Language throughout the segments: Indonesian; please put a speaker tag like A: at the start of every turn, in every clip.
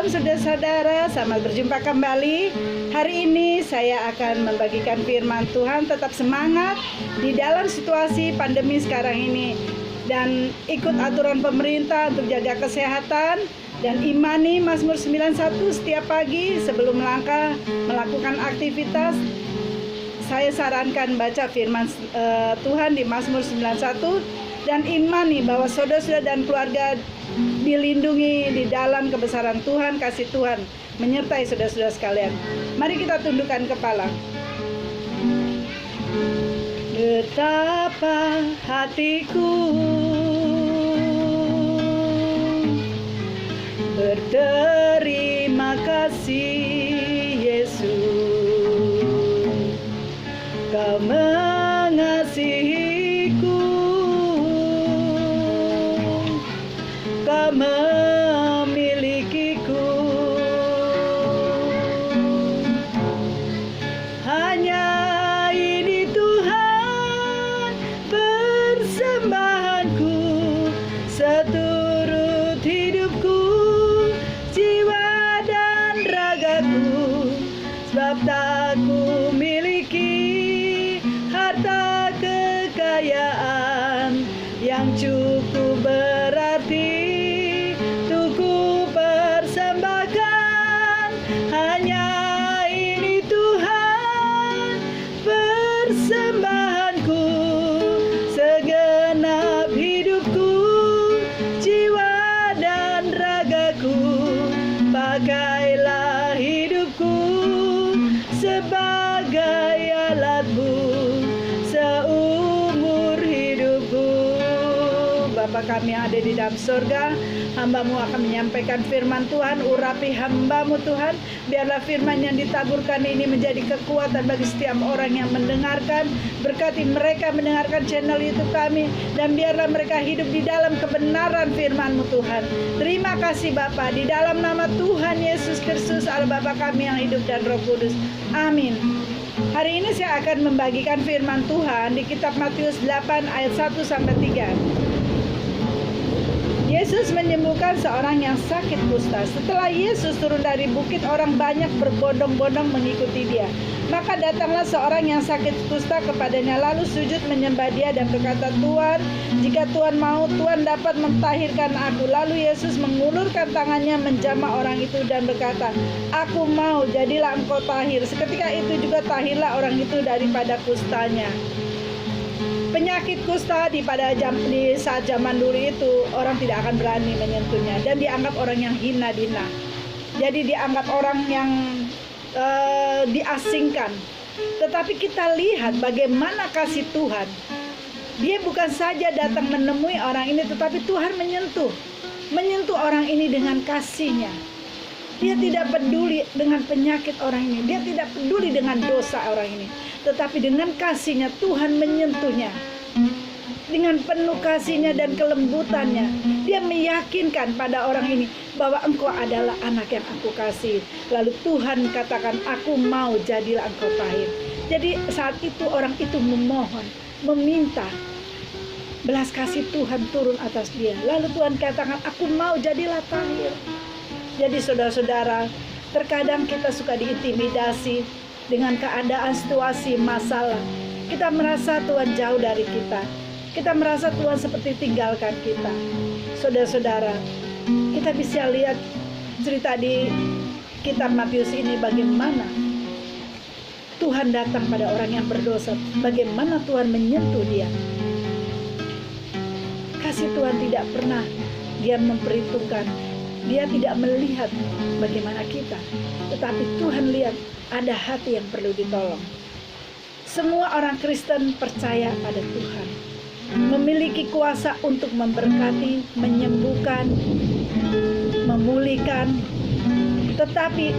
A: Shalom saudara-saudara, selamat berjumpa kembali. Hari ini saya akan membagikan firman Tuhan. Tetap semangat di dalam situasi pandemi sekarang ini, dan ikut aturan pemerintah untuk jaga kesehatan, dan imani Mazmur 91 setiap pagi sebelum melangkah melakukan aktivitas. Saya sarankan baca firman Tuhan di Mazmur 91 dan imani bahwa saudara-saudara dan keluarga dilindungi di dalam kebesaran Tuhan, kasih Tuhan menyertai saudara-saudara sekalian. Mari kita tundukkan kepala. Betapa hatiku berterima kasih Yesus, Kau mengasihiku, Kau memilikiku. Hanya ini Tuhan persembahanku, seturut hidupku, jiwa dan ragaku. Sebab tak ku miliki harta kekayaan yang cukup berarti untuk ku persembahkan. Hanya ini Tuhan persembahanku, segenap hidupku, jiwa dan ragaku. Pakailah hidupku sebagai alatmu seumur hidupku. Bapa kami yang ada di dalam surga, hamba-Mu akan menyampaikan firman Tuhan. Urapi hamba-Mu Tuhan, biarlah firman yang ditaburkan ini menjadi kekuatan bagi setiap orang yang mendengarkan. Berkati mereka mendengarkan channel YouTube kami, dan biarlah mereka hidup di dalam kebenaran firman-Mu Tuhan. Terima kasih Bapa, di dalam nama Tuhan Yesus Kristus Allah Bapa kami yang hidup dan Roh Kudus. Amin. Hari ini saya akan membagikan firman Tuhan di kitab Matius 8 ayat 1-3. Yesus menyembuhkan seorang yang sakit kusta. Setelah Yesus turun dari bukit, orang banyak berbondong-bondong mengikuti dia. Maka datanglah seorang yang sakit kusta kepadanya, lalu sujud menyembah dia dan berkata, "Tuhan, jika Tuhan mau, Tuhan dapat mentahirkan aku." Lalu Yesus mengulurkan tangannya menjamah orang itu dan berkata, "Aku mau, jadilah engkau tahir." Seketika itu juga tahirlah orang itu daripada kustanya. Penyakit kusta di saat zaman dulu itu orang tidak akan berani menyentuhnya, dan dianggap orang yang hina-dina. Jadi dianggap orang yang diasingkan. Tetapi kita lihat bagaimana kasih Tuhan. Dia bukan saja datang menemui orang ini, tetapi Tuhan menyentuh orang ini dengan kasih-Nya. Dia tidak peduli dengan penyakit orang ini, dia tidak peduli dengan dosa orang ini, tetapi dengan kasih-Nya Tuhan menyentuhnya. Dengan penuh kasih-Nya dan kelembutannya, dia meyakinkan pada orang ini bahwa engkau adalah anak yang aku kasih. Lalu Tuhan katakan, "Aku mau, jadilah engkau tahir." Jadi saat itu orang itu memohon, meminta belas kasih Tuhan turun atas dia. Lalu Tuhan katakan, "Aku mau, jadilah tahir." Jadi saudara-saudara, terkadang kita suka diintimidasi dengan keadaan, situasi, masalah. Kita merasa Tuhan jauh dari kita. Kita merasa Tuhan seperti tinggalkan kita. Saudara-saudara, kita bisa lihat cerita di kitab Matius ini bagaimana Tuhan datang pada orang yang berdosa, bagaimana Tuhan menyentuh dia. Kasih Tuhan tidak pernah dia memperhitungkan, dia tidak melihat bagaimana kita, tetapi Tuhan lihat ada hati yang perlu ditolong. Semua orang Kristen percaya pada Tuhan, memiliki kuasa untuk memberkati, menyembuhkan, memulihkan. Tetapi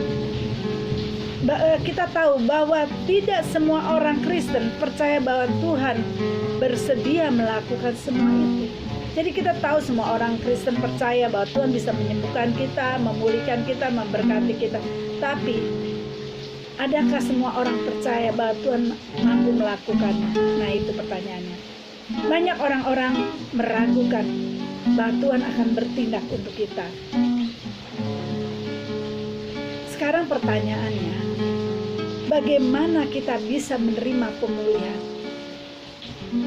A: kita tahu bahwa tidak semua orang Kristen percaya bahwa Tuhan bersedia melakukan semua itu. Jadi kita tahu semua orang Kristen percaya bahwa Tuhan bisa menyembuhkan kita, memulihkan kita, memberkati kita. Tapi adakah semua orang percaya bahwa Tuhan mampu melakukannya? Nah, itu pertanyaannya. Banyak orang-orang meragukan bahwa Tuhan akan bertindak untuk kita. Sekarang pertanyaannya, bagaimana kita bisa menerima pemulihan?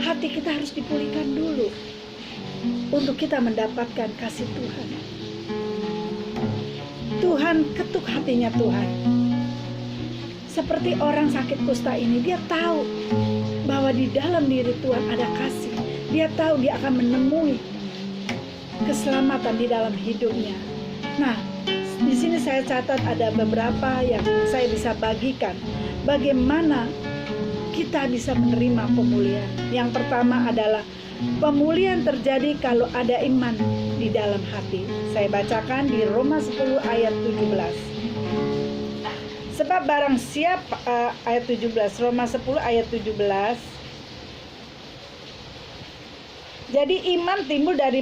A: Hati kita harus dipulihkan dulu untuk kita mendapatkan kasih Tuhan. Tuhan ketuk hatinya Tuhan. Seperti orang sakit kusta ini, dia tahu bahwa di dalam diri Tuhan ada kasih. Dia tahu dia akan menemui keselamatan di dalam hidupnya. Nah, di sini saya catat ada beberapa yang saya bisa bagikan. Bagaimana kita bisa menerima pemulihan? Yang pertama adalah pemulihan terjadi kalau ada iman di dalam hati. Saya bacakan di Roma 10 ayat 17. Sebab barang siapa, ayat 17, Roma 10 ayat 17. Jadi iman timbul dari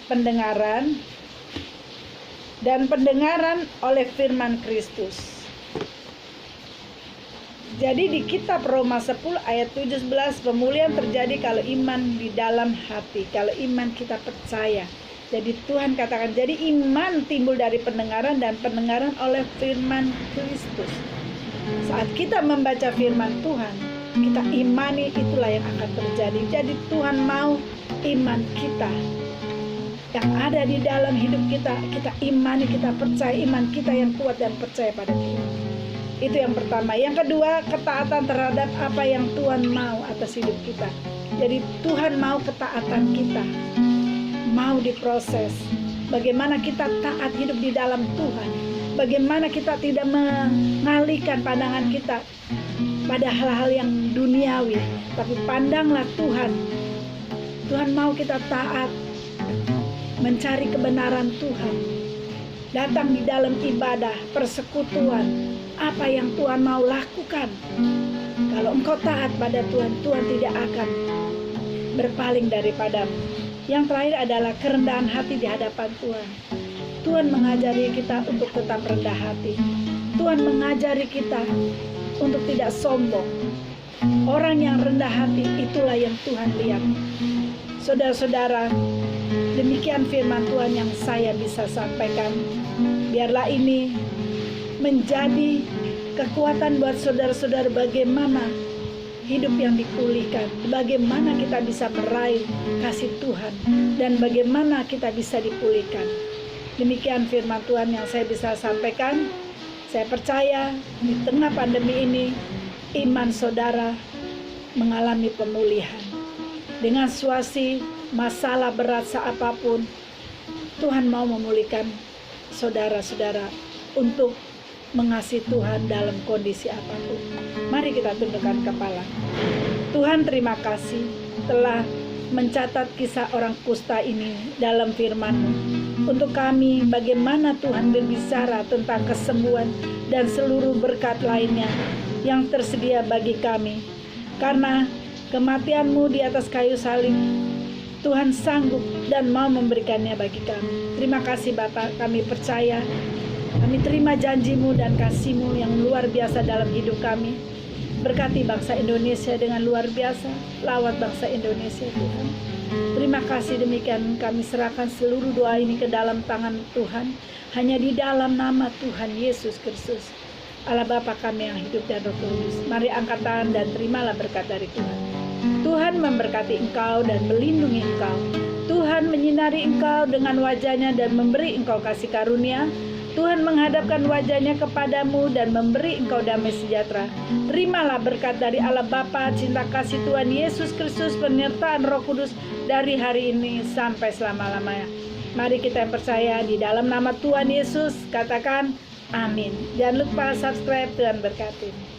A: pendengaran, dan pendengaran oleh firman Kristus. Jadi di kitab Roma 10 ayat 17, pemulihan terjadi kalau iman di dalam hati, kalau iman kita percaya. Jadi Tuhan katakan, jadi iman timbul dari pendengaran dan pendengaran oleh firman Kristus. Saat kita membaca firman Tuhan, kita imani, itulah yang akan terjadi. Jadi Tuhan mau iman kita yang ada di dalam hidup kita, kita imani, kita percaya, iman kita yang kuat dan percaya pada Tuhan. Itu yang pertama. Yang kedua, ketaatan terhadap apa yang Tuhan mau atas hidup kita. Jadi Tuhan mau ketaatan kita, mau diproses. Bagaimana kita taat hidup di dalam Tuhan, bagaimana kita tidak mengalihkan pandangan kita pada hal-hal yang duniawi, tapi pandanglah Tuhan. Tuhan mau kita taat, mencari kebenaran Tuhan, datang di dalam ibadah, persekutuan, apa yang Tuhan mau lakukan. Kalau engkau taat pada Tuhan, Tuhan tidak akan berpaling daripadamu. Yang terakhir adalah kerendahan hati di hadapan Tuhan. Tuhan mengajari kita untuk tetap rendah hati. Tuhan mengajari kita untuk tidak sombong. Orang yang rendah hati, itulah yang Tuhan lihat. Saudara-saudara, demikian firman Tuhan yang saya bisa sampaikan. Biarlah ini menjadi kekuatan buat saudara-saudara bagaimana hidup yang dipulihkan, bagaimana kita bisa meraih kasih Tuhan, dan bagaimana kita bisa dipulihkan. Demikian firman Tuhan yang saya bisa sampaikan. Saya percaya di tengah pandemi ini, iman saudara mengalami pemulihan. Dengan situasi masalah berat apapun, Tuhan mau memulihkan saudara-saudara untuk mengasihi Tuhan dalam kondisi apapun. Mari kita tundukkan kepala. Tuhan, terima kasih telah mencatat kisah orang kusta ini dalam firman-Mu. Untuk kami, bagaimana Tuhan berbicara tentang kesembuhan dan seluruh berkat lainnya yang tersedia bagi kami. Karena kematian-Mu di atas kayu salib, Tuhan sanggup dan mau memberikannya bagi kami. Terima kasih Bapa, kami percaya. Kami terima janji-Mu dan kasih-Mu yang luar biasa dalam hidup kami. Berkati bangsa Indonesia dengan luar biasa. Lawat bangsa Indonesia Tuhan. Terima kasih, demikian kami serahkan seluruh doa ini ke dalam tangan Tuhan. Hanya di dalam nama Tuhan Yesus Kristus, Allah Bapa kami yang hidup dan Roh Kudus. Mari angkat tangan dan terimalah berkat dari Tuhan. Tuhan memberkati engkau dan melindungi engkau. Tuhan menyinari engkau dengan wajah-Nya dan memberi engkau kasih karunia. Tuhan menghadapkan wajah-Nya kepadamu dan memberi engkau damai sejahtera. Terimalah berkat dari Allah Bapa, cinta kasih Tuhan Yesus Kristus, penyertaan Roh Kudus dari hari ini sampai selama-lamanya. Mari kita yang percaya di dalam nama Tuhan Yesus katakan amin. Jangan lupa subscribe, Tuhan berkati.